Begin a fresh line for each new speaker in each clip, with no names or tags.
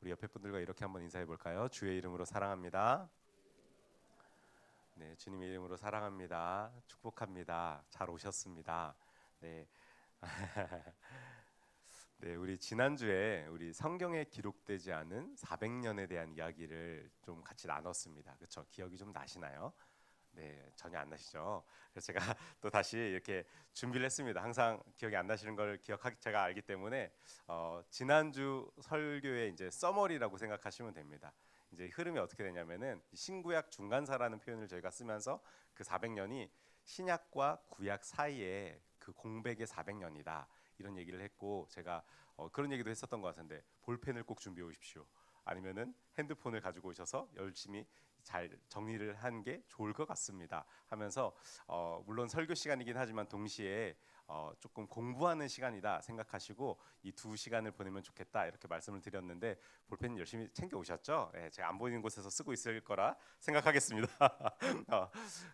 우리 옆에 분들과 이렇게 한번 인사해 볼까요? 주의 이름으로 사랑합니다. 네, 주님의 이름으로 사랑합니다. 축복합니다. 잘 오셨습니다. 네, 네, 우리 지난주에 우리 성경에 기록되지 않은 400년에 대한 이야기를 좀 같이 나눴습니다. 그렇죠? 기억이 좀 나시나요? 네, 전혀 안 나시죠? 그래서 제가 또 다시 이렇게 준비를 했습니다. 항상 기억이 안 나시는 걸 제가 알기 때문에 지난주 설교의 이제 서머리라고 생각하시면 됩니다. 이제 흐름이 어떻게 되냐면은 신구약 중간사라는 표현을 저희가 쓰면서 그 400년이 신약과 구약 사이에 그 공백의 400년이다. 이런 얘기를 했고 제가 그런 얘기도 했었던 것 같은데 볼펜을 꼭 준비해 오십시오. 아니면은 핸드폰을 가지고 오셔서 열심히 잘 정리를 한 게 좋을 것 같습니다. 하면서 물론 설교 시간이긴 하지만 동시에 조금 공부하는 시간이다 생각하시고 이 두 시간을 보내면 좋겠다 이렇게 말씀을 드렸는데 볼펜 열심히 챙겨 오셨죠? 네, 제가 안 보이는 곳에서 쓰고 있을 거라 생각하겠습니다.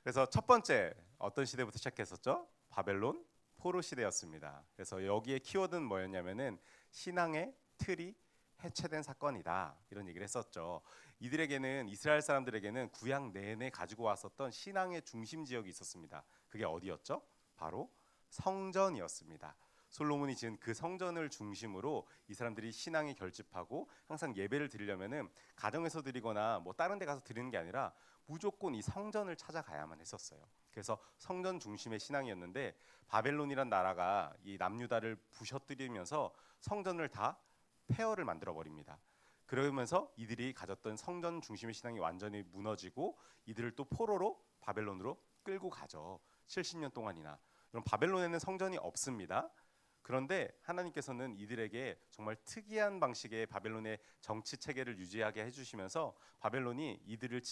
그래서 첫 번째 어떤 시대부터 시작했었죠? 바벨론 포로 시대였습니다. 그래서 여기에 키워드는 뭐였냐면은 신앙의 틀이 해체된 사건이다 이런 얘기를 했었죠. 이들에게는 이스라엘 사람들에게는 구약 내내 가지고 왔었던 신앙의 중심 지역이 있었습니다. 그게 어디였죠? 바로 성전이었습니다. 솔로몬이 지은 그 성전을 중심으로 이 사람들이 신앙이 결집하고 항상 예배를 드리려면은 가정에서 드리거나 뭐 다른 데 가서 드리는 게 아니라 무조건 이 성전을 찾아가야만 했었어요. 그래서 성전 중심의 신앙이었는데 바벨론이란 나라가 이 남유다를 부셔뜨리면서 성전을 다 폐허를 만들어 버립니다. 그러면서 이들이 가졌던 성전 중심의 신앙이 완전히 무너지고 이들을 또 포로로 바벨론으로 끌고 가죠. 70년 동안이나. 그럼 바벨론에는 성전이 없습니다. 그런데 하나님께서는 이들에게 정말 특이한 방식의 바벨론의 정치 체계를 유지하게 해주시면서 바벨론이 이들을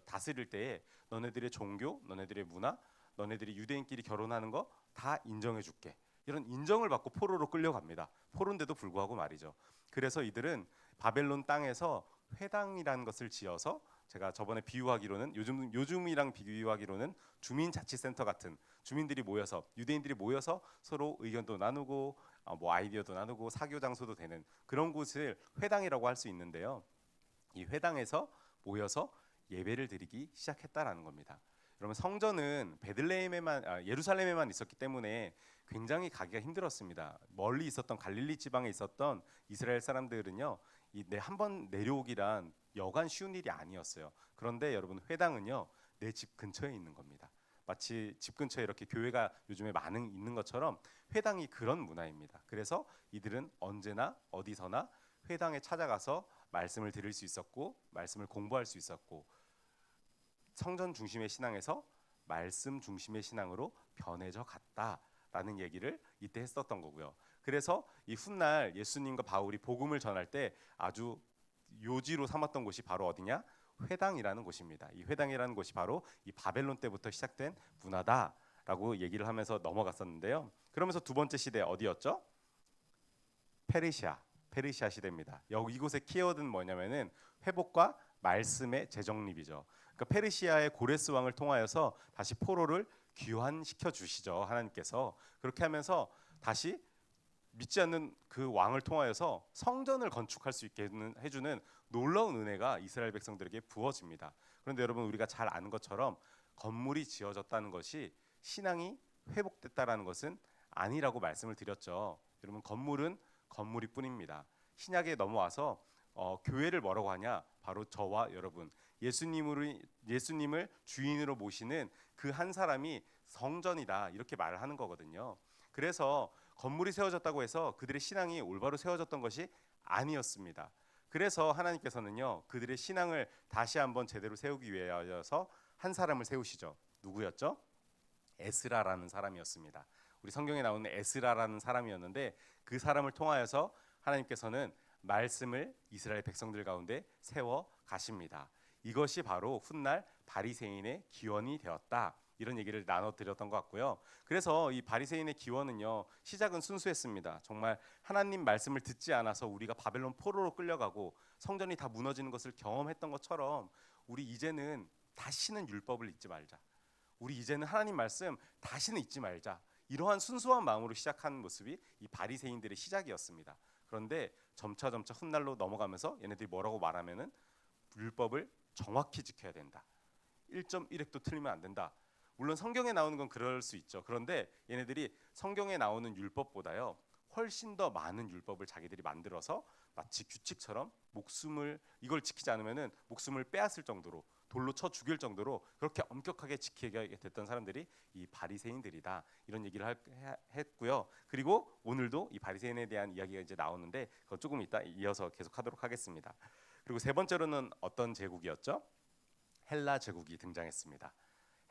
다스릴 때에 너네들의 종교, 너네들의 문화, 너네들이 유대인끼리 결혼하는 거 다 인정해줄게. 이런 인정을 받고 포로로 끌려갑니다. 포로인데도 불구하고 말이죠. 그래서 이들은 바벨론 땅에서 회당이라는 것을 지어서 제가 저번에 비유하기로는 요즘이랑 비유하기로는 주민자치센터 같은 주민들이 모여서 유대인들이 모여서 서로 의견도 나누고 뭐 아이디어도 나누고 사교 장소도 되는 그런 곳을 회당이라고 할 수 있는데요. 이 회당에서 모여서 예배를 드리기 시작했다라는 겁니다. 여러분 성전은 예루살렘에만 있었기 때문에 굉장히 가기가 힘들었습니다. 멀리 있었던 갈릴리 지방에 있었던 이스라엘 사람들은요, 한번 내려오기란 여간 쉬운 일이 아니었어요. 그런데 여러분 회당은요, 내 집 근처에 있는 겁니다. 마치 집 근처에 이렇게 교회가 요즘에 많은 있는 것처럼 회당이 그런 문화입니다. 그래서 이들은 언제나 어디서나 회당에 찾아가서 말씀을 들을 수 있었고 말씀을 공부할 수 있었고 성전 중심의 신앙에서 말씀 중심의 신앙으로 변해져 갔다라는 얘기를 이때 했었던 거고요. 그래서 이 훗날 예수님과 바울이 복음을 전할 때 아주 요지로 삼았던 곳이 바로 어디냐? 회당이라는 곳입니다. 이 회당이라는 곳이 바로 이 바벨론 때부터 시작된 문화다라고 얘기를 하면서 넘어갔었는데요. 그러면서 두 번째 시대 어디였죠? 페르시아 시대입니다. 여기 이곳의 키워드는 뭐냐면은 회복과 말씀의 재정립이죠. 그러니까 페르시아의 고레스 왕을 통하여서 다시 포로를 귀환시켜 주시죠. 하나님께서 그렇게 하면서 다시 믿지 않는 그 왕을 통하여서 성전을 건축할 수 있게 해주는 놀라운 은혜가 이스라엘 백성들에게 부어집니다. 그런데 여러분 우리가 잘 아는 것처럼 건물이 지어졌다는 것이 신앙이 회복됐다라는 것은 아니라고 말씀을 드렸죠. 여러분 건물은 건물이 뿐입니다. 신약에 넘어와서 교회를 뭐라고 하냐? 바로 저와 여러분 예수님을 주인으로 모시는 그 한 사람이 성전이다 이렇게 말을 하는 거거든요. 그래서 건물이 세워졌다고 해서 그들의 신앙이 올바로 세워졌던 것이 아니었습니다. 그래서 하나님께서는요 그들의 신앙을 다시 한번 제대로 세우기 위하여서 한 사람을 세우시죠. 누구였죠? 에스라라는 사람이었습니다. 우리 성경에 나오는 에스라라는 사람이었는데 그 사람을 통하여서 하나님께서는 말씀을 이스라엘 백성들 가운데 세워 가십니다. 이것이 바로 훗날 바리새인의 기원이 되었다. 이런 얘기를 나눠 드렸던 것 같고요. 그래서 이 바리새인의 기원은요. 시작은 순수했습니다. 정말 하나님 말씀을 듣지 않아서 우리가 바벨론 포로로 끌려가고 성전이 다 무너지는 것을 경험했던 것처럼 우리 이제는 다시는 율법을 잊지 말자. 우리 이제는 하나님 말씀 다시는 잊지 말자. 이러한 순수한 마음으로 시작한 모습이 이 바리새인들의 시작이었습니다. 그런데 점차 훗날로 넘어가면서 얘네들이 뭐라고 말하면은 율법을 정확히 지켜야 된다. 1.1획도 틀리면 안 된다. 물론 성경에 나오는 건 그럴 수 있죠. 그런데 얘네들이 성경에 나오는 율법보다요 훨씬 더 많은 율법을 자기들이 만들어서 마치 규칙처럼 목숨을 이걸 지키지 않으면은 목숨을 빼앗을 정도로 돌로 쳐 죽일 정도로 그렇게 엄격하게 지키게 됐던 사람들이 이 바리새인들이다. 이런 얘기를 했고요. 그리고 오늘도 이 바리새인에 대한 이야기가 이제 나오는데 그건 조금 이따 이어서 계속하도록 하겠습니다. 그리고 세 번째로는 어떤 제국이었죠? 헬라 제국이 등장했습니다.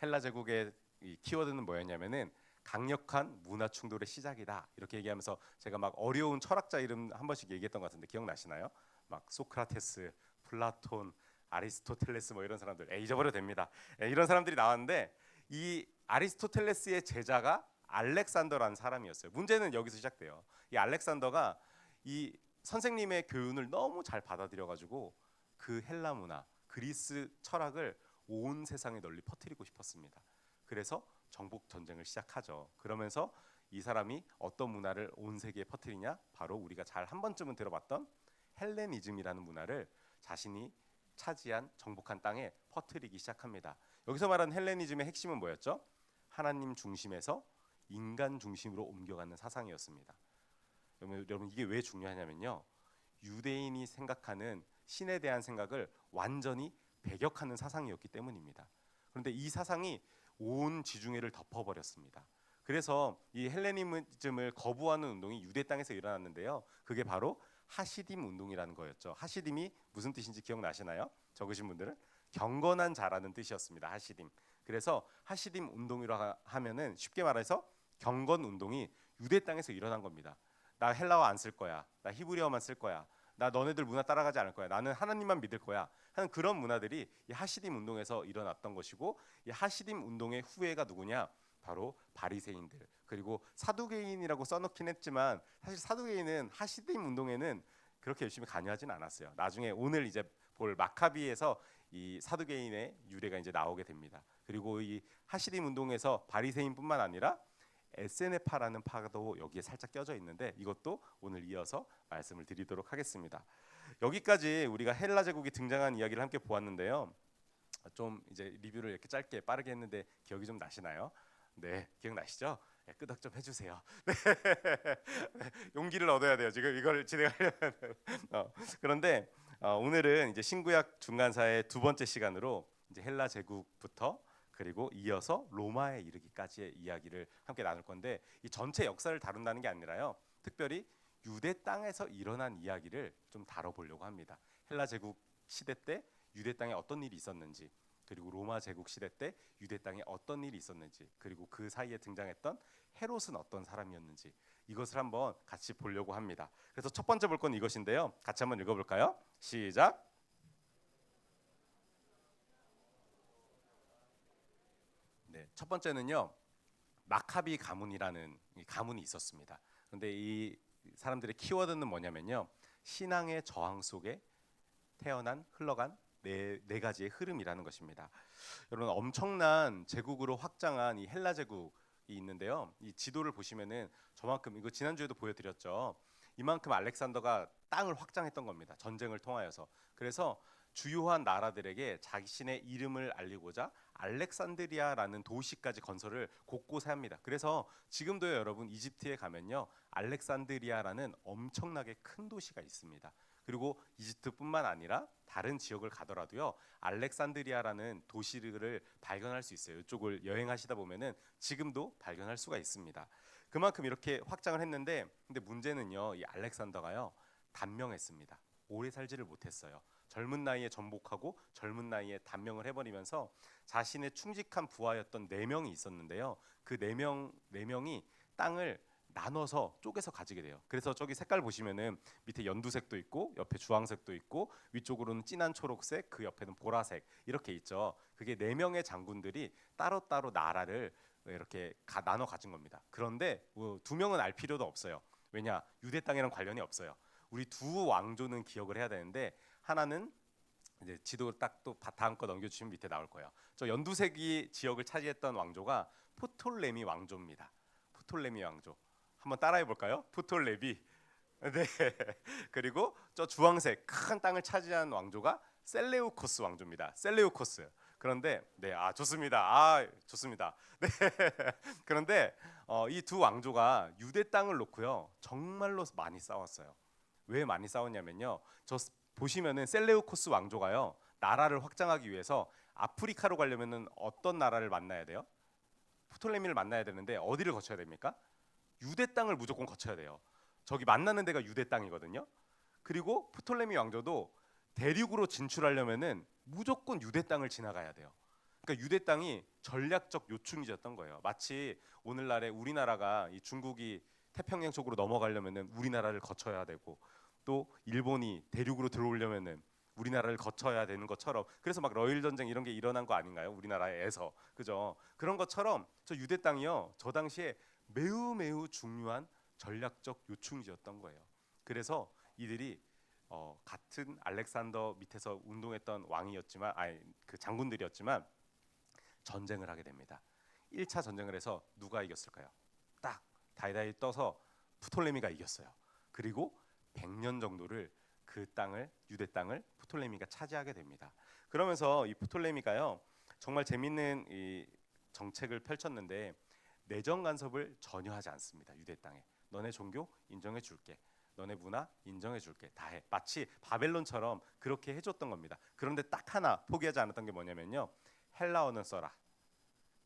헬라 제국의 이 키워드는 뭐였냐면은 강력한 문화 충돌의 시작이다. 이렇게 얘기하면서 제가 막 어려운 철학자 이름 한 번씩 얘기했던 것 같은데 기억나시나요? 막 소크라테스, 플라톤, 아리스토텔레스 뭐 이런 사람들 잊어버려도 됩니다. 이런 사람들이 나왔는데 이 아리스토텔레스의 제자가 알렉산더라는 사람이었어요. 문제는 여기서 시작돼요. 이 알렉산더가 이 선생님의 교훈을 너무 잘 받아들여가지고 그 헬라 문화, 그리스 철학을 온 세상에 널리 퍼뜨리고 싶었습니다. 그래서 정복 전쟁을 시작하죠. 그러면서 이 사람이 어떤 문화를 온 세계에 퍼뜨리냐? 바로 우리가 잘 한 번쯤은 들어봤던 헬레니즘이라는 문화를 자신이 차지한 정복한 땅에 퍼뜨리기 시작합니다. 여기서 말하는 헬레니즘의 핵심은 뭐였죠? 하나님 중심에서 인간 중심으로 옮겨가는 사상이었습니다. 여러분 이게 왜 중요하냐면요. 유대인이 생각하는 신에 대한 생각을 완전히 배격하는 사상이었기 때문입니다. 그런데 이 사상이 온 지중해를 덮어버렸습니다. 그래서 이 헬레니즘을 거부하는 운동이 유대 땅에서 일어났는데요. 그게 바로 하시딤 운동이라는 거였죠. 하시딤이 무슨 뜻인지 기억나시나요? 적으신 분들은 경건한 자라는 뜻이었습니다. 하시딤. 그래서 하시딤 운동이라고 하면은 쉽게 말해서 경건 운동이 유대 땅에서 일어난 겁니다. 나 헬라어 안 쓸 거야. 나 히브리어만 쓸 거야. 나 너네들 문화 따라가지 않을 거야. 나는 하나님만 믿을 거야. 하는 그런 문화들이 이 하시딤 운동에서 일어났던 것이고 이 하시딤 운동의 후예가 누구냐? 바로 바리새인들 그리고 사두개인이라고 써놓긴 했지만 사실 사두개인은 하시딤 운동에는 그렇게 열심히 관여하지는 않았어요. 나중에 오늘 이제 볼 마카비에서 이 사두개인의 유래가 이제 나오게 됩니다. 그리고 이 하시딤 운동에서 바리새인뿐만 아니라 에세네파라는 파도 여기에 살짝 껴져 있는데 이것도 오늘 이어서 말씀을 드리도록 하겠습니다. 여기까지 우리가 헬라 제국이 등장한 이야기를 함께 보았는데요. 좀 이제 리뷰를 이렇게 짧게 빠르게 했는데 기억이 좀 나시나요? 네, 기억나시죠? 네, 끄덕 좀 해주세요. 네. 용기를 얻어야 돼요. 지금 이걸 진행하려면. 그런데 오늘은 이제 신구약 중간사의 두 번째 시간으로 이제 헬라 제국부터 그리고 이어서 로마에 이르기까지의 이야기를 함께 나눌 건데 이 전체 역사를 다룬다는 게 아니라요. 특별히 유대 땅에서 일어난 이야기를 좀 다뤄보려고 합니다. 헬라 제국 시대 때 유대 땅에 어떤 일이 있었는지 그리고 로마 제국 시대 때 유대 땅에 어떤 일이 있었는지 그리고 그 사이에 등장했던 헤롯은 어떤 사람이었는지 이것을 한번 같이 보려고 합니다. 그래서 첫 번째 볼 건 이것인데요. 같이 한번 읽어볼까요? 시작. 네, 첫 번째는요. 마카비 가문이라는 가문이 있었습니다. 그런데 이 사람들의 키워드는 뭐냐면요. 신앙의 저항 속에 태어난 흘러간 네 가지의 흐름이라는 것입니다. 여러분 엄청난 제국으로 확장한 이 헬라 제국이 있는데요. 이 지도를 보시면은 저만큼 이거 지난주에도 보여드렸죠. 이만큼 알렉산더가 땅을 확장했던 겁니다. 전쟁을 통하여서. 그래서 주요한 나라들에게 자신의 이름을 알리고자 알렉산드리아라는 도시까지 건설을 곳곳에 합니다. 그래서 지금도 여러분 이집트에 가면요. 알렉산드리아라는 엄청나게 큰 도시가 있습니다. 그리고 이집트뿐만 아니라 다른 지역을 가더라도요. 알렉산드리아라는 도시를 발견할 수 있어요. 이쪽을 여행하시다 보면은 지금도 발견할 수가 있습니다. 그만큼 이렇게 확장을 했는데 근데 문제는요. 이 알렉산더가요. 단명했습니다. 오래 살지를 못했어요. 젊은 나이에 전복하고 젊은 나이에 단명을 해버리면서 자신의 충직한 부하였던 4명이 있었는데요. 그 4명이 땅을 나눠서 쪼개서 가지게 돼요. 그래서 저기 색깔 보시면은 밑에 연두색도 있고 옆에 주황색도 있고 위쪽으로는 진한 초록색, 그 옆에는 보라색 이렇게 있죠. 그게 4명의 장군들이 따로따로 나라를 이렇게 나눠 가진 겁니다. 그런데 2명은 알 필요도 없어요. 왜냐? 유대 땅이랑 관련이 없어요. 우리 두 왕조는 기억을 해야 되는데 하나는 이제 지도 딱 또 다음 거 넘겨주시면 밑에 나올 거예요. 저 연두색이 지역을 차지했던 왕조가 프톨레미 왕조입니다. 프톨레미 왕조. 한번 따라해 볼까요? 프톨레미. 네. 그리고 저 주황색 큰 땅을 차지한 왕조가 셀레우코스 왕조입니다. 셀레우코스. 그런데 네, 좋습니다. 좋습니다. 네. 그런데 이 두 왕조가 유대 땅을 놓고요. 정말로 많이 싸웠어요. 왜 많이 싸웠냐면요. 보시면은 셀레우코스 왕조가요. 나라를 확장하기 위해서 아프리카로 가려면은 어떤 나라를 만나야 돼요? 프톨레미를 만나야 되는데 어디를 거쳐야 됩니까? 유대 땅을 무조건 거쳐야 돼요. 저기 만나는 데가 유대 땅이거든요. 그리고 프톨레미 왕조도 대륙으로 진출하려면은 무조건 유대 땅을 지나가야 돼요. 그러니까 유대 땅이 전략적 요충지였던 거예요. 마치 오늘날에 우리나라가 이 중국이 태평양 쪽으로 넘어가려면은 우리나라를 거쳐야 되고 또 일본이 대륙으로 들어오려면은 우리나라를 거쳐야 되는 것처럼 그래서 막 러일 전쟁 이런 게 일어난 거 아닌가요? 우리나라에서 그죠? 그런 것처럼 저 유대 땅이요. 저 당시에 매우 매우 중요한 전략적 요충지였던 거예요. 그래서 이들이 같은 알렉산더 밑에서 운동했던 왕이었지만 아니 그 장군들이었지만 전쟁을 하게 됩니다. 1차 전쟁을 해서 누가 이겼을까요? 딱 다이다이 떠서 프톨레미가 이겼어요. 그리고 100년 정도를 그 땅을 유대 땅을 프톨레미가 차지하게 됩니다. 그러면서 이 프톨레미가요 정말 재밌는 이 정책을 펼쳤는데 내정 간섭을 전혀 하지 않습니다. 유대 땅에 너네 종교 인정해 줄게. 너네 문화 인정해 줄게. 다 해. 마치 바벨론처럼 그렇게 해줬던 겁니다. 그런데 딱 하나 포기하지 않았던 게 뭐냐면요. 헬라어는 써라.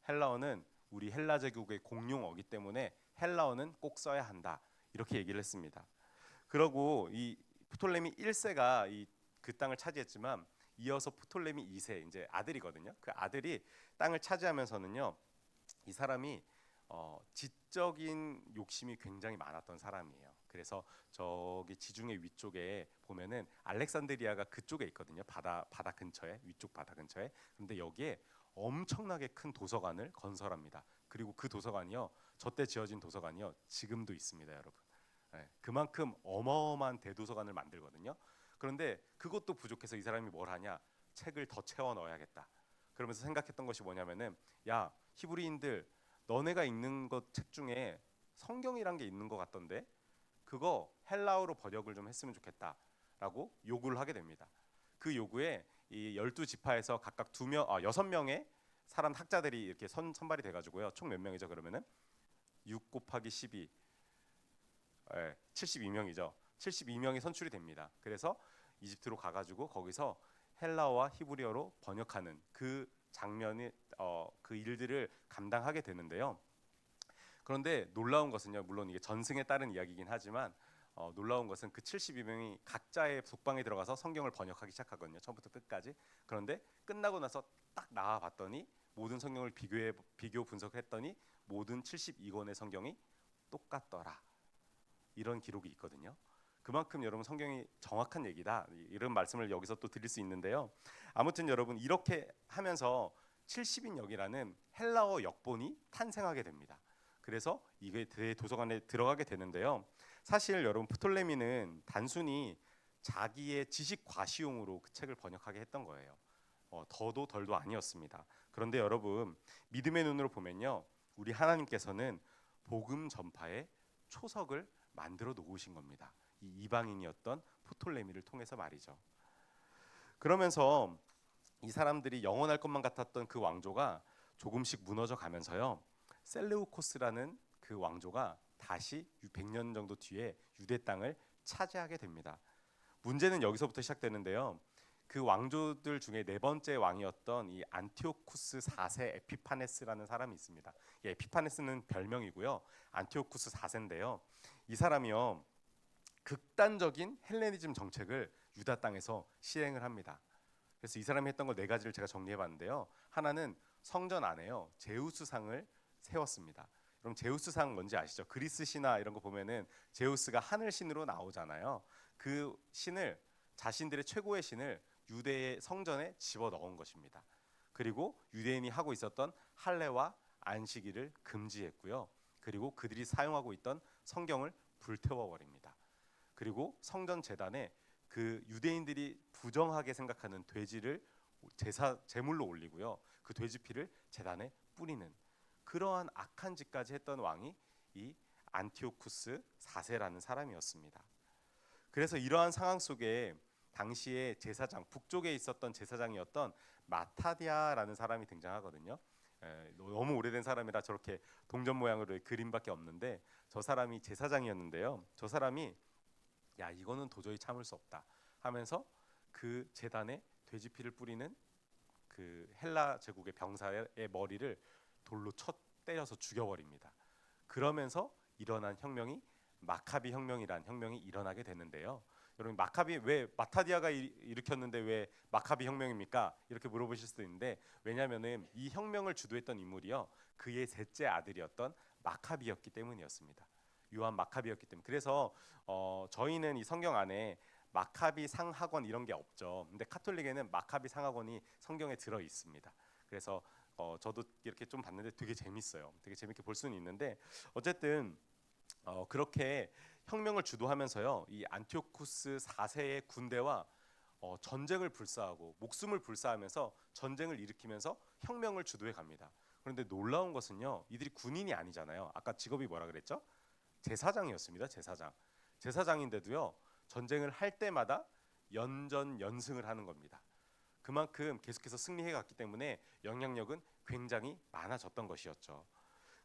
헬라어는 우리 헬라 제국의 공용어기 때문에 헬라어는 꼭 써야 한다. 이렇게 얘기를 했습니다. 그러고 이 프톨레미 1세가 그 땅을 차지했지만 이어서 프톨레미 2세 이제 아들이거든요. 그 아들이 땅을 차지하면서는요. 이 사람이 지적인 욕심이 굉장히 많았던 사람이에요. 그래서 저기 지중해 위쪽에 보면은 알렉산드리아가 그쪽에 있거든요. 바다 근처에 위쪽 바다 근처에. 근데 여기에 엄청나게 큰 도서관을 건설합니다. 그리고 그 도서관이요. 저때 지어진 도서관이요. 지금도 있습니다, 여러분. 네, 그만큼 어마어마한 대도서관을 만들거든요. 그런데 그것도 부족해서 이 사람이 뭘 하냐? 책을 더 채워 넣어야겠다. 그러면서 생각했던 것이 뭐냐면은 야, 히브리인들 너네가 읽는 것 책 중에 성경이란 게 있는 것 같던데 그거 헬라어로 번역을 좀 했으면 좋겠다라고 요구를 하게 됩니다. 그 요구에 이 12지파에서 각각 6명의 사람 학자들이 이렇게 선발이 돼가지고요. 총 몇 명이죠? 그러면은 6 곱하기 12, 72명이죠. 72명이 선출이 됩니다. 그래서 이집트로 가가지고 거기서 헬라어와 히브리어로 번역하는 그 장면이 그 일들을 감당하게 되는데요. 그런데 놀라운 것은요. 물론 이게 전승에 따른 이야기이긴 하지만 놀라운 것은 그 72명이 각자의 속방에 들어가서 성경을 번역하기 시작하거든요. 처음부터 끝까지. 그런데 끝나고 나서 딱 나와 봤더니 모든 성경을 비교 분석했더니 모든 72권의 성경이 똑같더라. 이런 기록이 있거든요. 그만큼 여러분 성경이 정확한 얘기다. 이런 말씀을 여기서 또 드릴 수 있는데요. 아무튼 여러분 이렇게 하면서 70인역이라는 헬라어 역본이 탄생하게 됩니다. 그래서 이게 대도서관에 들어가게 되는데요. 사실 여러분 프톨레미는 단순히 자기의 지식 과시용으로 그 책을 번역하게 했던 거예요. 더도 덜도 아니었습니다. 그런데 여러분 믿음의 눈으로 보면요. 우리 하나님께서는 복음 전파의 초석을 만들어 놓으신 겁니다. 이 이방인이었던 프톨레미를 통해서 말이죠. 그러면서 이 사람들이 영원할 것만 같았던 그 왕조가 조금씩 무너져 가면서요. 셀레우코스라는 그 왕조가 다시 100년 정도 뒤에 유대 땅을 차지하게 됩니다. 문제는 여기서부터 시작되는데요. 그 왕조들 중에 네 번째 왕이었던 이 안티오쿠스 4세 에피파네스라는 사람이 있습니다. 이 에피파네스는 별명이고요. 안티오쿠스 4세인데요. 이 사람이요. 극단적인 헬레니즘 정책을 유다 땅에서 시행을 합니다. 그래서 이 사람이 했던 거 네 가지를 제가 정리해 봤는데요. 하나는 성전 안에요. 제우스상을 세웠습니다. 그럼 제우스상 뭔지 아시죠? 그리스 신화 이런 거 보면은 제우스가 하늘 신으로 나오잖아요. 그 신을 자신들의 최고의 신을 유대의 성전에 집어넣은 것입니다. 그리고 유대인이 하고 있었던 할례와 안식일을 금지했고요. 그리고 그들이 사용하고 있던 성경을 불태워 버립니다. 그리고 성전 제단에 그 유대인들이 부정하게 생각하는 돼지를 제물로 올리고요. 그 돼지 피를 제단에 뿌리는 그러한 악한 짓까지 했던 왕이 이 안티오쿠스 4세라는 사람이었습니다. 그래서 이러한 상황 속에 당시에 제사장, 북쪽에 있었던 제사장이었던 마타디아라는 사람이 등장하거든요. 너무 오래된 사람이라 저렇게 동전 모양으로 그림밖에 없는데, 저 사람이 제사장이었는데요. 저 사람이 야, 이거는 도저히 참을 수 없다 하면서 그 제단에 돼지 피를 뿌리는 그 헬라 제국의 병사의 머리를 돌로 때려서 죽여버립니다. 그러면서 일어난 혁명이 마카비 혁명이란 혁명이 일어나게 되는데요. 여러분, 마카비, 왜 마타디아가 일으켰는데 왜 마카비 혁명입니까? 이렇게 물어보실 수도 있는데, 왜냐하면은 이 혁명을 주도했던 인물이요, 그의 셋째 아들이었던 마카비였기 때문이었습니다. 요한 마카비였기 때문에. 그래서 저희는 이 성경 안에 마카비 상학원 이런 게 없죠. 근데 카톨릭에는 마카비 상학원이 성경에 들어 있습니다. 그래서 저도 이렇게 좀 봤는데 되게 재밌어요. 되게 재밌게 볼 수는 있는데, 어쨌든 그렇게 혁명을 주도하면서요, 이 안티오쿠스 4세의 군대와 전쟁을 불사하고 목숨을 불사하면서 전쟁을 일으키면서 혁명을 주도해 갑니다. 그런데 놀라운 것은요, 이들이 군인이 아니잖아요. 아까 직업이 뭐라 그랬죠? 제사장이었습니다. 제사장. 제사장인데도요, 전쟁을 할 때마다 연전 연승을 하는 겁니다. 그만큼 계속해서 승리해 갔기 때문에 영향력은 굉장히 많아졌던 것이었죠.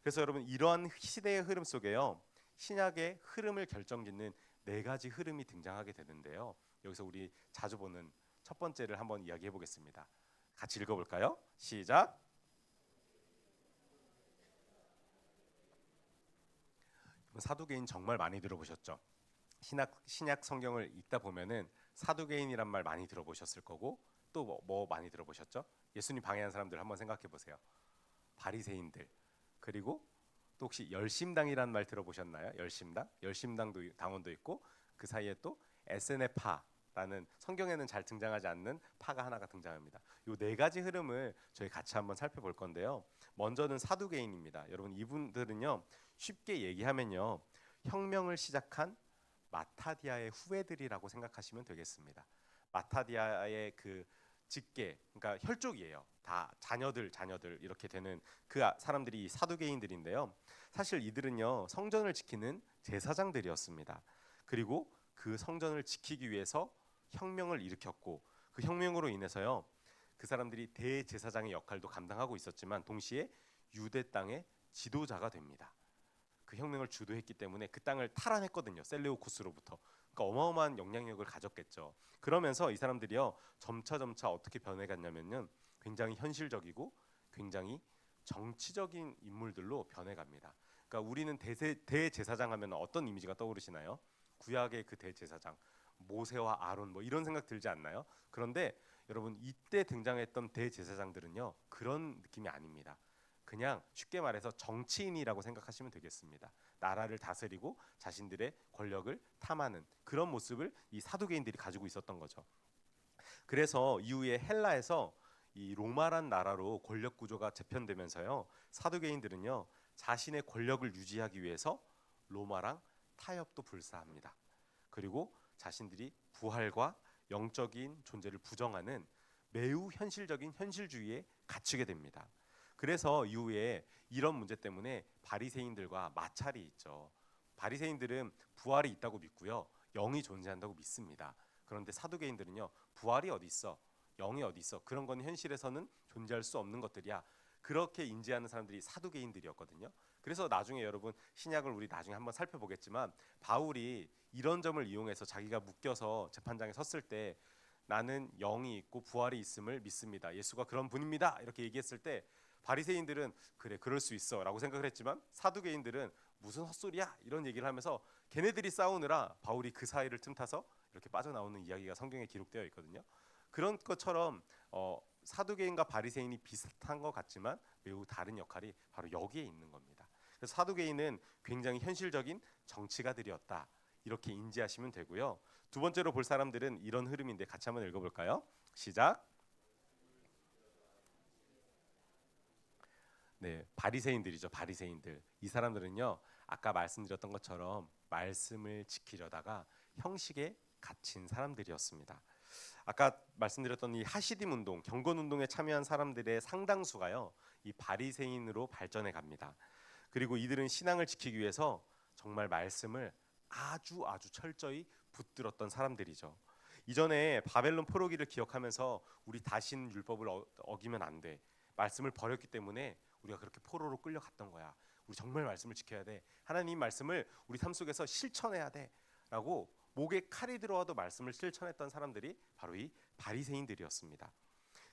그래서 여러분, 이러한 시대의 흐름 속에요, 신약의 흐름을 결정짓는 네 가지 흐름이 등장하게 되는데요. 여기서 우리 자주 보는 첫 번째를 한번 이야기해 보겠습니다. 같이 읽어볼까요? 시작. 사두개인 정말 많이 들어보셨죠? 신약 성경을 읽다 보면은 사두개인이란 말 많이 들어보셨을 거고, 또 뭐 많이 들어보셨죠? 예수님 방해한 사람들 한번 생각해 보세요. 바리새인들. 그리고 또 혹시 열심당이라는 말 들어보셨나요? 열심당? 열심당도 당원도 있고, 그 사이에 또 에스네파라는 성경에는 잘 등장하지 않는 파가 하나가 등장합니다. 이 네 가지 흐름을 저희 같이 한번 살펴볼 건데요. 먼저는 사두개인입니다. 여러분, 이분들은요, 쉽게 얘기하면요, 혁명을 시작한 마타디아의 후예들이라고 생각하시면 되겠습니다. 마타디아의 그 직계, 그러니까 혈족이에요. 다 자녀들 이렇게 되는 그 사람들이 사두개인들인데요. 사실 이들은요, 성전을 지키는 제사장들이었습니다. 그리고 그 성전을 지키기 위해서 혁명을 일으켰고, 그 혁명으로 인해서요, 그 사람들이 대제사장의 역할도 감당하고 있었지만 동시에 유대 땅의 지도자가 됩니다. 그 혁명을 주도했기 때문에 그 땅을 탈환했거든요. 셀레우쿠스로부터. 그러니까 어마어마한 영향력을 가졌겠죠. 그러면서 이 사람들이요, 점차 어떻게 변해갔냐면요, 굉장히 현실적이고 굉장히 정치적인 인물들로 변해갑니다. 그러니까 우리는 대제사장 하면 어떤 이미지가 떠오르시나요? 구약의 그 대제사장, 모세와 아론, 뭐 이런 생각 들지 않나요? 그런데 여러분, 이때 등장했던 대제사장들은요, 그런 느낌이 아닙니다. 그냥 쉽게 말해서 정치인이라고 생각하시면 되겠습니다. 나라를 다스리고 자신들의 권력을 탐하는 그런 모습을 이 사두개인들이 가지고 있었던 거죠. 그래서 이후에 헬라에서 이 로마란 나라로 권력 구조가 재편되면서요, 사두개인들은요, 자신의 권력을 유지하기 위해서 로마랑 타협도 불사합니다. 그리고 자신들이 부활과 영적인 존재를 부정하는 매우 현실적인 현실주의에 갇히게 됩니다. 그래서 이후에 이런 문제 때문에 바리새인들과 마찰이 있죠. 바리새인들은 부활이 있다고 믿고요, 영이 존재한다고 믿습니다. 그런데 사두개인들은요, 부활이 어디 있어? 영이 어디 있어? 그런 건 현실에서는 존재할 수 없는 것들이야. 그렇게 인지하는 사람들이 사두개인들이었거든요. 그래서 나중에 여러분, 신약을 우리 나중에 한번 살펴보겠지만, 바울이 이런 점을 이용해서 자기가 묶여서 재판장에 섰을 때 나는 영이 있고 부활이 있음을 믿습니다. 예수가 그런 분입니다. 이렇게 얘기했을 때 바리새인들은 그래, 그럴 수 있어라고 생각을 했지만, 사두개인들은 무슨 헛소리야 이런 얘기를 하면서 걔네들이 싸우느라 바울이 그 사이를 틈타서 이렇게 빠져나오는 이야기가 성경에 기록되어 있거든요. 그런 것처럼 사두개인과 바리새인이 비슷한 것 같지만 매우 다른 역할이 바로 여기에 있는 겁니다. 그래서 사두개인은 굉장히 현실적인 정치가들이었다, 이렇게 인지하시면 되고요. 두 번째로 볼 사람들은 이런 흐름인데 같이 한번 읽어볼까요? 시작. 네, 바리새인들이죠. 바리새인들. 이 사람들은요, 아까 말씀드렸던 것처럼 말씀을 지키려다가 형식에 갇힌 사람들이었습니다. 아까 말씀드렸던 이 하시딤 운동, 경건 운동에 참여한 사람들의 상당수가요, 이 바리새인으로 발전해 갑니다. 그리고 이들은 신앙을 지키기 위해서 정말 말씀을 아주 철저히 붙들었던 사람들이죠. 이전에 바벨론 포로기를 기억하면서 우리 다신 율법을 어기면 안 돼. 말씀을 버렸기 때문에 우리가 그렇게 포로로 끌려갔던 거야. 우리 정말 말씀을 지켜야 돼. 하나님 말씀을 우리 삶 속에서 실천해야 돼. 라고 목에 칼이 들어와도 말씀을 실천했던 사람들이 바로 이 바리새인들이었습니다.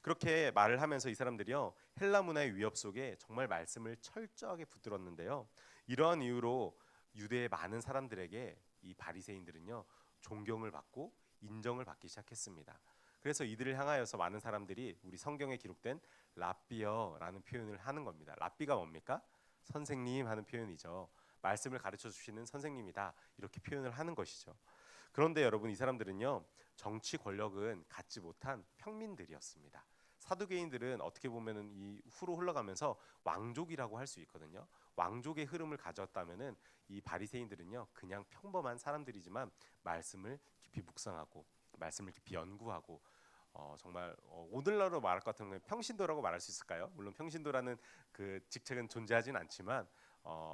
그렇게 말을 하면서 이 사람들이요 헬라 문화의 위협 속에 정말 말씀을 철저하게 붙들었는데요. 이러한 이유로 유대의 많은 사람들에게 이 바리새인들은요 존경을 받고 인정을 받기 시작했습니다. 그래서 이들을 향하여서 많은 사람들이 우리 성경에 기록된 랍비어라는 표현을 하는 겁니다. 랍비가 뭡니까? 선생님 하는 표현이죠. 말씀을 가르쳐 주시는 선생님이다 이렇게 표현을 하는 것이죠. 그런데 여러분 이 사람들은요 정치 권력은 갖지 못한 평민들이었습니다. 사두개인들은 어떻게 보면은 이 후로 흘러가면서 왕족이라고 할 수 있거든요. 왕족의 흐름을 가졌다면은 이 바리새인들은요 그냥 평범한 사람들이지만 말씀을 깊이 묵상하고 말씀을 깊이 연구하고 정말 오늘날로 말할 것 같으면 평신도라고 말할 수 있을까요? 물론 평신도라는 그 직책은 존재하진 않지만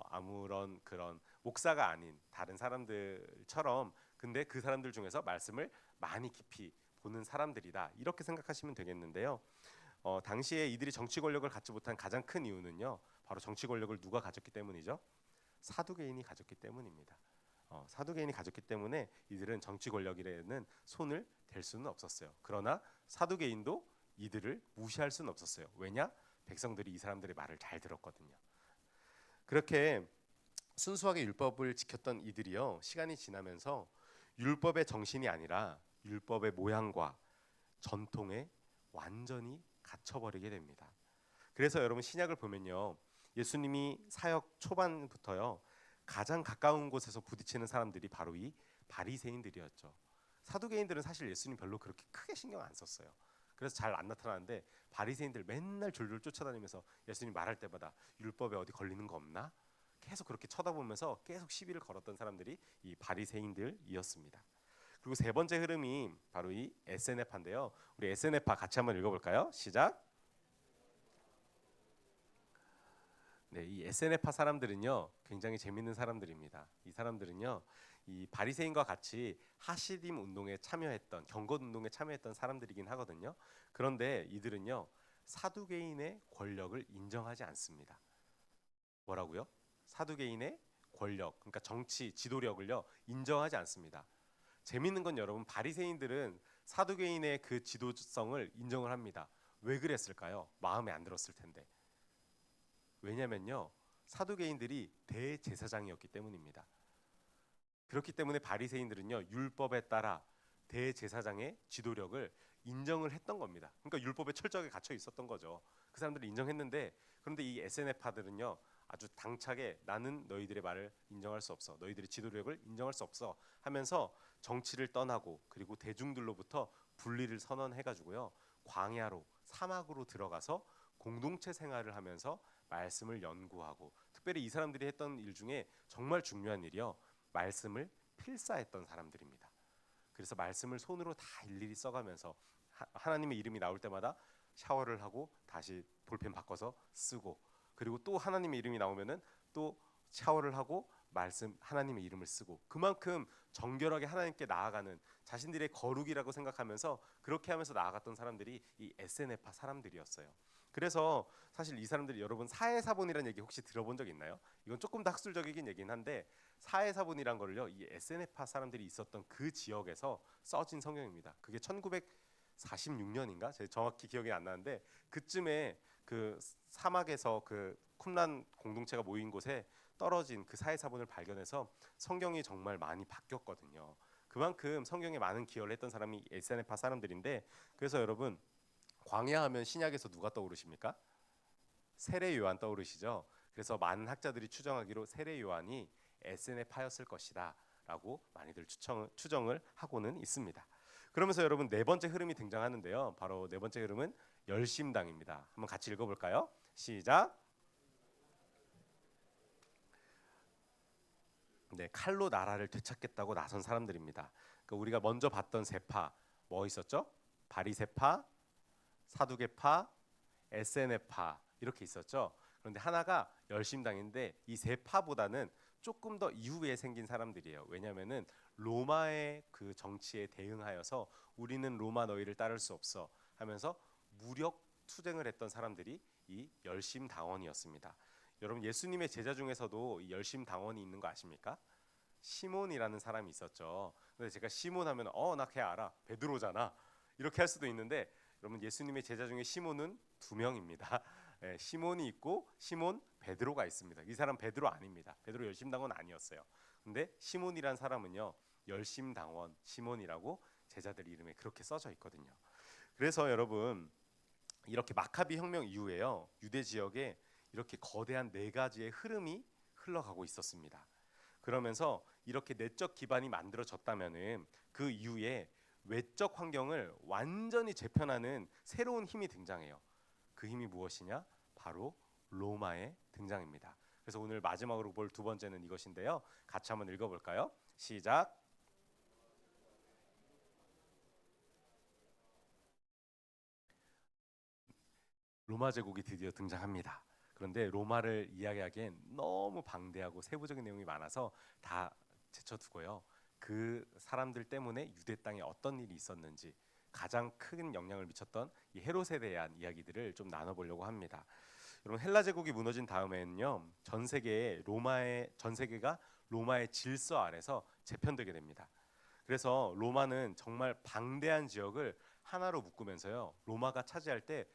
아무런 그런 목사가 아닌 다른 사람들처럼 근데 그 사람들 중에서 말씀을 많이 깊이 보는 사람들이다 이렇게 생각하시면 되겠는데요. 당시에 이들이 정치 권력을 갖지 못한 가장 큰 이유는요. 바로 정치 권력을 누가 가졌기 때문이죠? 사두개인이 가졌기 때문입니다. 사두개인이 가졌기 때문에 이들은 정치 권력에는 손을 댈 수는 없었어요. 그러나 사두개인도 이들을 무시할 수는 없었어요. 왜냐? 백성들이 이 사람들의 말을 잘 들었거든요. 그렇게 순수하게 율법을 지켰던 이들이요. 시간이 지나면서 율법의 정신이 아니라 율법의 모양과 전통에 완전히 갇혀버리게 됩니다. 그래서 여러분 신약을 보면요. 예수님이 사역 초반부터요. 가장 가까운 곳에서 부딪히는 사람들이 바로 이 바리새인들이었죠. 사두개인들은 사실 예수님 별로 그렇게 크게 신경 안 썼어요. 그래서 잘 안 나타나는데 바리새인들 맨날 졸졸 쫓아다니면서 예수님 말할 때마다 율법에 어디 걸리는 거 없나? 계속 그렇게 쳐다보면서 계속 시비를 걸었던 사람들이 이 바리새인들이었습니다. 그리고 세 번째 흐름이 바로 이 에세네파인데요. 우리 에세네파 같이 한번 읽어볼까요? 시작. 네, 이 에세네파 사람들은요 굉장히 재밌는 사람들입니다. 이 사람들은요 이 바리새인과 같이 하시딤 운동에 참여했던 경건 운동에 참여했던 사람들이긴 하거든요. 그런데 이들은요 사두개인의 권력을 인정하지 않습니다. 뭐라고요? 사두개인의 권력, 그러니까 정치 지도력을요 인정하지 않습니다. 재밌는 건 여러분 바리새인들은 사두개인의 그 지도성을 인정을 합니다. 왜 그랬을까요? 마음에 안 들었을 텐데. 왜냐면요 사두개인들이 대제사장이었기 때문입니다. 그렇기 때문에 바리새인들은요 율법에 따라 대제사장의 지도력을 인정을 했던 겁니다. 그러니까 율법에 철저하게 갇혀 있었던 거죠. 그 사람들이 인정했는데 그런데 이 에세네파들은요 아주 당차게 나는 너희들의 말을 인정할 수 없어. 너희들의 지도력을 인정할 수 없어 하면서 정치를 떠나고 그리고 대중들로부터 분리를 선언해 가지고요. 광야로 사막으로 들어가서 공동체 생활을 하면서 말씀을 연구하고 특별히 이 사람들이 했던 일 중에 정말 중요한 일이요. 말씀을 필사했던 사람들입니다. 그래서 말씀을 손으로 다 일일이 써가면서 하나님의 이름이 나올 때마다 샤워를 하고 다시 볼펜 바꿔서 쓰고 그리고 또 하나님의 이름이 나오면은 또 샤워를 하고 말씀 하나님의 이름을 쓰고 그만큼 정결하게 하나님께 나아가는 자신들의 거룩이라고 생각하면서 그렇게 하면서 나아갔던 사람들이 이 에세네파 사람들이었어요. 그래서 사실 이 사람들이 여러분 사해사본이라는 얘기 혹시 들어본 적 있나요? 이건 조금 더 학술적이긴 얘긴 한데 사해사본이란 거를요 이 에세네파 사람들이 있었던 그 지역에서 써진 성경입니다. 그게 1946년인가? 제가 정확히 기억이 안 나는데 그쯤에 그 사막에서 그 쿰란 공동체가 모인 곳에 떨어진 그 사해사본을 발견해서 성경이 정말 많이 바뀌었거든요. 그만큼 성경에 많은 기여를 했던 사람이 에세네파 사람들인데 그래서 여러분 광야하면 신약에서 누가 떠오르십니까? 세례 요한 떠오르시죠. 그래서 많은 학자들이 추정하기로 세례 요한이 에세네파였을 것이다라고 많이들 추정을 하고는 있습니다. 그러면서 여러분 네 번째 흐름이 등장하는데요. 바로 네 번째 흐름은 열심당입니다. 한번 같이 읽어볼까요? 시작. 네, 칼로 나라를 되찾겠다고 나선 사람들입니다. 그러니까 우리가 먼저 봤던 세파 뭐 있었죠? 바리새파, 사두개파, 에세네파 이렇게 있었죠. 그런데 하나가 열심당인데 이 세 파보다는 조금 더 이후에 생긴 사람들이에요. 왜냐하면은 로마의 그 정치에 대응하여서 우리는 로마 너희를 따를 수 없어 하면서 무력 투쟁을 했던 사람들이 이 열심당원이었습니다. 여러분 예수님의 제자 중에서도 이 열심당원이 있는 거 아십니까? 시몬이라는 사람이 있었죠. 근데 제가 시몬 하면 나 걔 알아. 베드로잖아. 이렇게 할 수도 있는데 여러분 예수님의 제자 중에 시몬은 두 명입니다. 예, 시몬이 있고 시몬 베드로가 있습니다. 이 사람 베드로 아닙니다. 베드로 열심당원 아니었어요. 근데 시몬이란 사람은요. 열심당원 시몬이라고 제자들 이름에 그렇게 써져 있거든요. 그래서 여러분 이렇게 마카비 혁명 이후에요. 유대 지역에 이렇게 거대한 네 가지의 흐름이 흘러가고 있었습니다. 그러면서 이렇게 내적 기반이 만들어졌다면은 그 이후에 외적 환경을 완전히 재편하는 새로운 힘이 등장해요. 그 힘이 무엇이냐? 바로 로마의 등장입니다. 그래서 오늘 마지막으로 볼 두 번째는 이것인데요. 같이 한번 읽어볼까요? 시작. 로마 제국이 드디어 등장합니다. 그런데 로마를 이야기하기엔 너무 방대하고 세부적인 내용이 많아서 다 제쳐두고요. 그 사람들 때문에 유대 땅에 어떤 일이 있었는지 가장 큰 영향을 미쳤던 이 헤롯에 대한 이야기들을 좀 나눠보려고 합니다. 여러분 헬라 제국이 무너진 다음에는요 전 세계가 로마의 질서 아래서 재편되게 됩니다. 그래서 로마는 정말 방대한 지역을 하나로 묶으면서요 로마가 차지할 때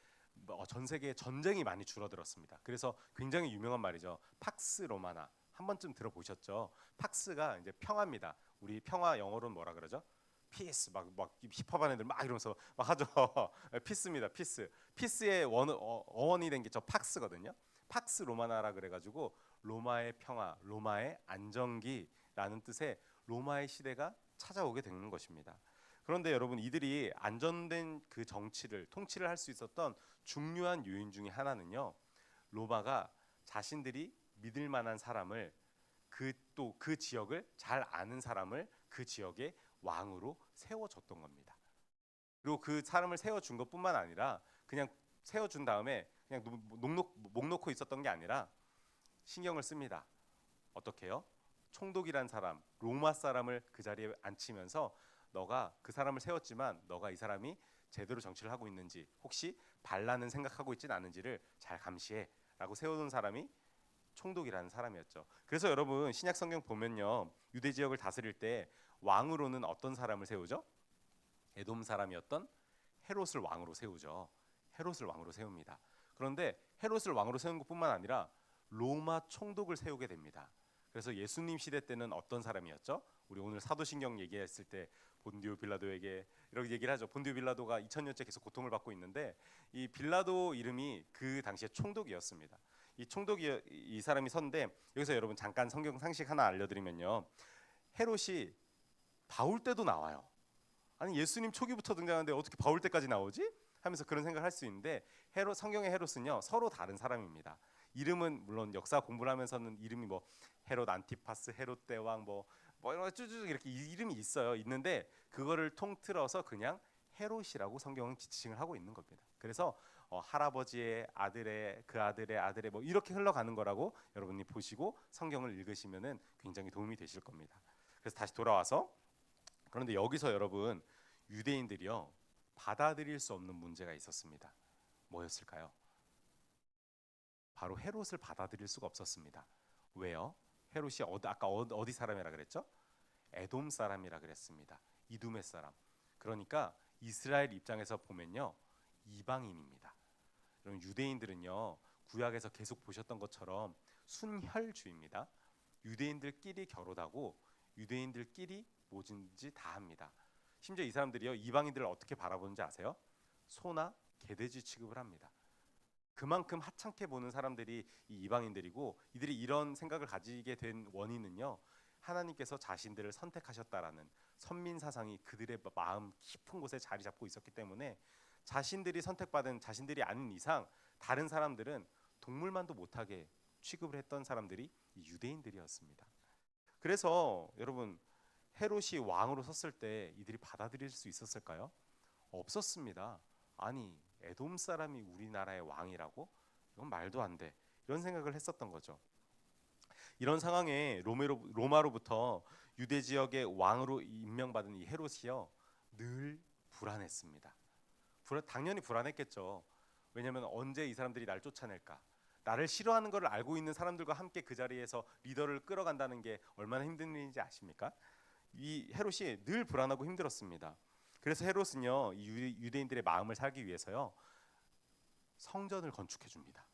전 세계에 전쟁이 많이 줄어들었습니다. 그래서 굉장히 유명한 말이죠. 팍스 로마나 한 번쯤 들어보셨죠? 팍스가 이제 평화입니다. 우리 평화 영어로는 뭐라 그러죠? 피스 막 힙합한 애들 막 이러면서 막 하죠. 피스입니다. 피스. 피스의 어원이 된 게 저 팍스거든요. 팍스 로마나라 그래가지고 로마의 평화, 로마의 안정기라는 뜻의 로마의 시대가 찾아오게 되는 것입니다. 그런데 여러분 이들이 안전된 그 정치를 통치를 할 수 있었던 중요한 요인 중에 하나는요. 로마가 자신들이 믿을 만한 사람을 그 지역을 잘 아는 사람을 그 지역의 왕으로 세워줬던 겁니다. 그리고 그 사람을 세워준 것뿐만 아니라 그냥 세워준 다음에 그냥 목 놓고 있었던 게 아니라 신경을 씁니다. 어떻게요? 총독이란 사람, 로마 사람을 그 자리에 앉히면서 너가 그 사람을 세웠지만 너가 이 사람이 제대로 정치를 하고 있는지 혹시 반란은 생각하고 있지는 않은지를 잘 감시해라고 세워놓은 사람이 총독이라는 사람이었죠. 그래서 여러분 신약 성경 보면요 유대 지역을 다스릴 때 왕으로는 어떤 사람을 세우죠? 에돔 사람이었던 헤롯을 왕으로 세우죠. 헤롯을 왕으로 세웁니다. 그런데 헤롯을 왕으로 세운 것뿐만 아니라 로마 총독을 세우게 됩니다. 그래서 예수님 시대 때는 어떤 사람이었죠? 우리 오늘 사도신경 얘기했을 때 본디오 빌라도에게 이렇게 얘기를 하죠. 본디오 빌라도가 2000년째 계속 고통을 받고 있는데 이 빌라도 이름이 그 당시에 총독이었습니다. 이 총독이 이 사람이 선데 여기서 여러분 잠깐 성경 상식 하나 알려드리면요. 헤롯이 바울 때도 나와요. 아니 예수님 초기부터 등장하는데 어떻게 바울 때까지 나오지? 하면서 그런 생각을 할 수 있는데 성경의 헤롯은요 서로 다른 사람입니다. 이름은 물론 역사 공부를 하면서는 이름이 뭐 헤롯 안티파스, 헤롯 대왕 뭐 이런 쭈쭈 이렇게 이름이 있는데 그거를 통틀어서 그냥 헤롯이라고 성경은 지칭을 하고 있는 겁니다. 그래서 할아버지의 아들의 그 아들의 아들의 뭐 이렇게 흘러가는 거라고 여러분이 보시고 성경을 읽으시면은 굉장히 도움이 되실 겁니다. 그래서 다시 돌아와서 그런데 여기서 여러분 유대인들이요 받아들일 수 없는 문제가 있었습니다. 뭐였을까요? 바로 헤롯을 받아들일 수가 없었습니다. 왜요? 헤롯이 아까 어디 사람이라 그랬죠? 에돔 사람이라 그랬습니다. 이두메 사람. 그러니까 이스라엘 입장에서 보면요 이방인입니다. 그럼 유대인들은요 구약에서 계속 보셨던 것처럼 순혈주의입니다. 유대인들끼리 결혼하고 유대인들끼리 뭐든지 다 합니다. 심지어 이 사람들이요 이방인들을 어떻게 바라보는지 아세요? 소나 개돼지 취급을 합니다. 그만큼 하찮게 보는 사람들이 이 이방인들이고 이들이 이런 생각을 가지게 된 원인은요 하나님께서 자신들을 선택하셨다라는 선민 사상이 그들의 마음 깊은 곳에 자리 잡고 있었기 때문에 자신들이 선택받은 자신들이 아닌 이상 다른 사람들은 동물만도 못하게 취급을 했던 사람들이 이 유대인들이었습니다. 그래서 여러분 헤롯이 왕으로 섰을 때 이들이 받아들일 수 있었을까요? 없었습니다. 아니 에돔 사람이 우리나라의 왕이라고? 이건 말도 안 돼. 이런 생각을 했었던 거죠. 이런 상황에 로마로부터 유대 지역의 왕으로 임명받은 이 헤롯이요 늘 불안했습니다. 당연히 불안했겠죠. 왜냐하면 언제 이 사람들이 날 쫓아낼까? 나를 싫어하는 것을 알고 있는 사람들과 함께 그 자리에서 리더를 끌어간다는 게 얼마나 힘든 일인지 아십니까? 이 헤롯이 늘 불안하고 힘들었습니다. 그래서 헤롯은요 이 유대인들의 마음을 사기 위해서요 성전을 건축해 줍니다.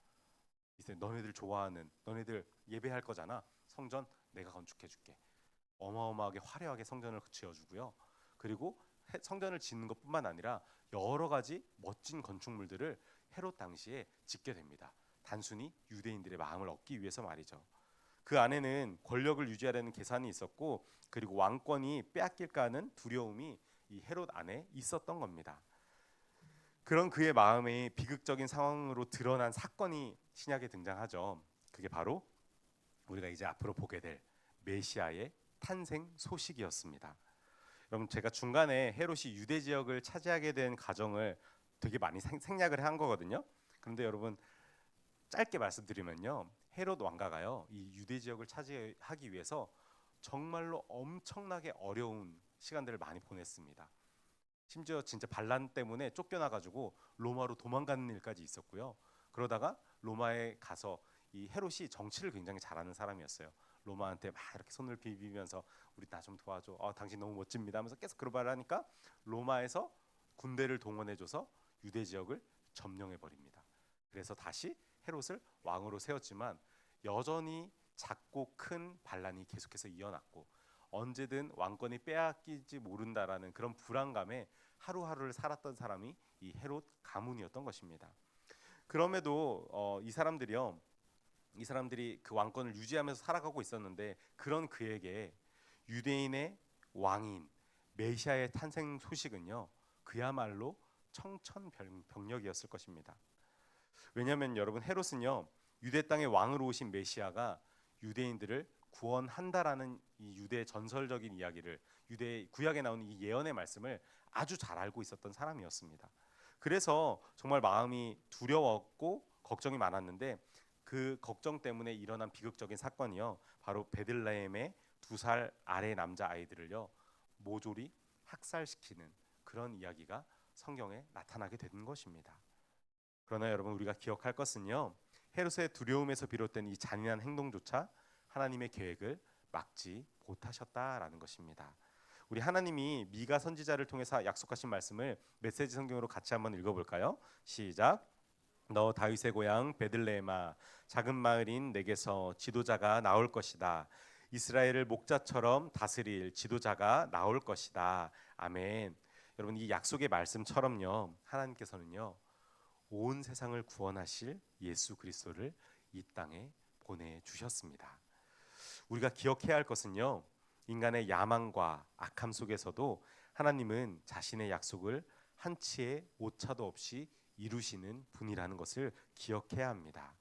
이제 너네들 좋아하는, 너네들 예배할 거잖아. 성전 내가 건축해 줄게. 어마어마하게 화려하게 성전을 지어주고요. 그리고 성전을 짓는 것뿐만 아니라 여러 가지 멋진 건축물들을 헤롯 당시에 짓게 됩니다. 단순히 유대인들의 마음을 얻기 위해서 말이죠. 그 안에는 권력을 유지하려는 계산이 있었고, 그리고 왕권이 빼앗길까 하는 두려움이 이 헤롯 안에 있었던 겁니다. 그런 그의 마음의 비극적인 상황으로 드러난 사건이 신약에 등장하죠. 그게 바로 우리가 이제 앞으로 보게 될 메시아의 탄생 소식이었습니다. 여러분, 제가 중간에 헤롯이 유대 지역을 차지하게 된 과정을 되게 많이 생략을 한 거거든요. 그런데 여러분, 짧게 말씀드리면요, 헤롯 왕가가요 이 유대 지역을 차지하기 위해서 정말로 엄청나게 어려운 시간들을 많이 보냈습니다. 심지어 진짜 반란 때문에 쫓겨나가지고 로마로 도망가는 일까지 있었고요. 그러다가 로마에 가서 이 헤롯이 정치를 굉장히 잘하는 사람이었어요. 로마한테 막 이렇게 손을 비비면서 우리 나 좀 도와줘. 당신 너무 멋집니다 하면서 계속 그런 말을 하니까 로마에서 군대를 동원해줘서 유대 지역을 점령해 버립니다. 그래서 다시 헤롯을 왕으로 세웠지만 여전히 작고 큰 반란이 계속해서 이어났고 언제든 왕권이 빼앗기지 모른다라는 그런 불안감에 하루하루를 살았던 사람이 이 헤롯 가문이었던 것입니다. 그럼에도 이 사람들이 그 왕권을 유지하면서 살아가고 있었는데 그런 그에게 유대인의 왕인 메시아의 탄생 소식은요 그야말로 청천벽력이었을 것입니다. 왜냐하면 여러분 헤롯은요 유대 땅의 왕으로 오신 메시아가 유대인들을 구원한다라는 이 유대 전설적인 이야기를 유대 구약에 나오는 이 예언의 말씀을 아주 잘 알고 있었던 사람이었습니다. 그래서 정말 마음이 두려웠고 걱정이 많았는데 그 걱정 때문에 일어난 비극적인 사건이요 바로 베들레헴의 2살 아래 남자 아이들을요 모조리 학살시키는 그런 이야기가 성경에 나타나게 된 것입니다. 그러나 여러분 우리가 기억할 것은요 헤롯의 두려움에서 비롯된 이 잔인한 행동조차 하나님의 계획을 막지 못하셨다라는 것입니다. 우리 하나님이 미가 선지자를 통해서 약속하신 말씀을 메시지 성경으로 같이 한번 읽어볼까요? 시작. 너 다윗의 고향 베들레헴아 작은 마을인 내게서 지도자가 나올 것이다. 이스라엘을 목자처럼 다스릴 지도자가 나올 것이다. 아멘. 여러분 이 약속의 말씀처럼요 하나님께서는요 온 세상을 구원하실 예수 그리스도를 이 땅에 보내주셨습니다. 우리가 기억해야 할 것은요 인간의 야망과 악함 속에서도 하나님은 자신의 약속을 한치의 오차도 없이 이루시는 분이라는 것을 기억해야 합니다.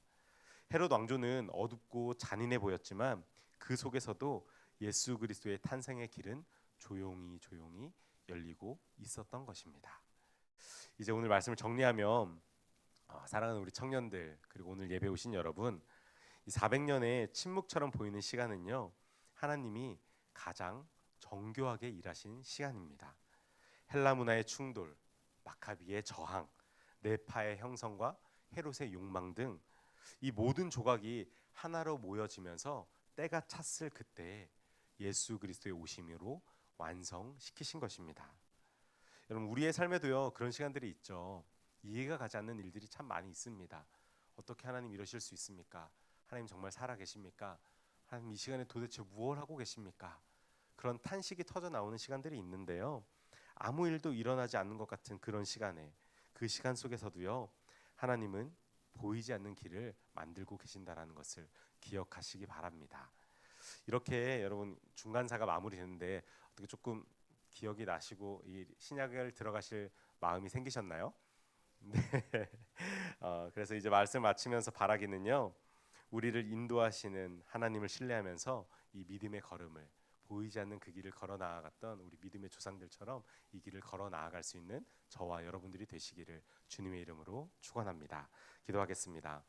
헤롯 왕조는 어둡고 잔인해 보였지만 그 속에서도 예수 그리스도의 탄생의 길은 조용히 열리고 있었던 것입니다. 이제 오늘 말씀을 정리하면 사랑하는 우리 청년들 그리고 오늘 예배 오신 여러분 이 400년의 침묵처럼 보이는 시간은요 하나님이 가장 정교하게 일하신 시간입니다. 헬라 문화의 충돌, 마카비의 저항, 네파의 형성과 헤롯의 욕망 등 이 모든 조각이 하나로 모여지면서 때가 찼을 그때 예수 그리스도의 오심으로 완성시키신 것입니다. 여러분 우리의 삶에도요 그런 시간들이 있죠. 이해가 가지 않는 일들이 참 많이 있습니다. 어떻게 하나님 이러실 수 있습니까? 하나님 정말 살아 계십니까? 하나님 이 시간에 도대체 무엇을 하고 계십니까? 그런 탄식이 터져 나오는 시간들이 있는데요. 아무 일도 일어나지 않는 것 같은 그런 시간에 그 시간 속에서도요. 하나님은 보이지 않는 길을 만들고 계신다라는 것을 기억하시기 바랍니다. 이렇게 여러분 중간사가 마무리되는데 어떻게 조금 기억이 나시고 이 신약을 들어가실 마음이 생기셨나요? 네. 그래서 이제 말씀 마치면서 바라기는요. 우리를 인도하시는 하나님을 신뢰하면서 이 믿음의 걸음을 보이지 않는 그 길을 걸어 나아갔던 우리 믿음의 조상들처럼 이 길을 걸어 나아갈 수 있는 저와 여러분들이 되시기를 주님의 이름으로 축원합니다. 기도하겠습니다.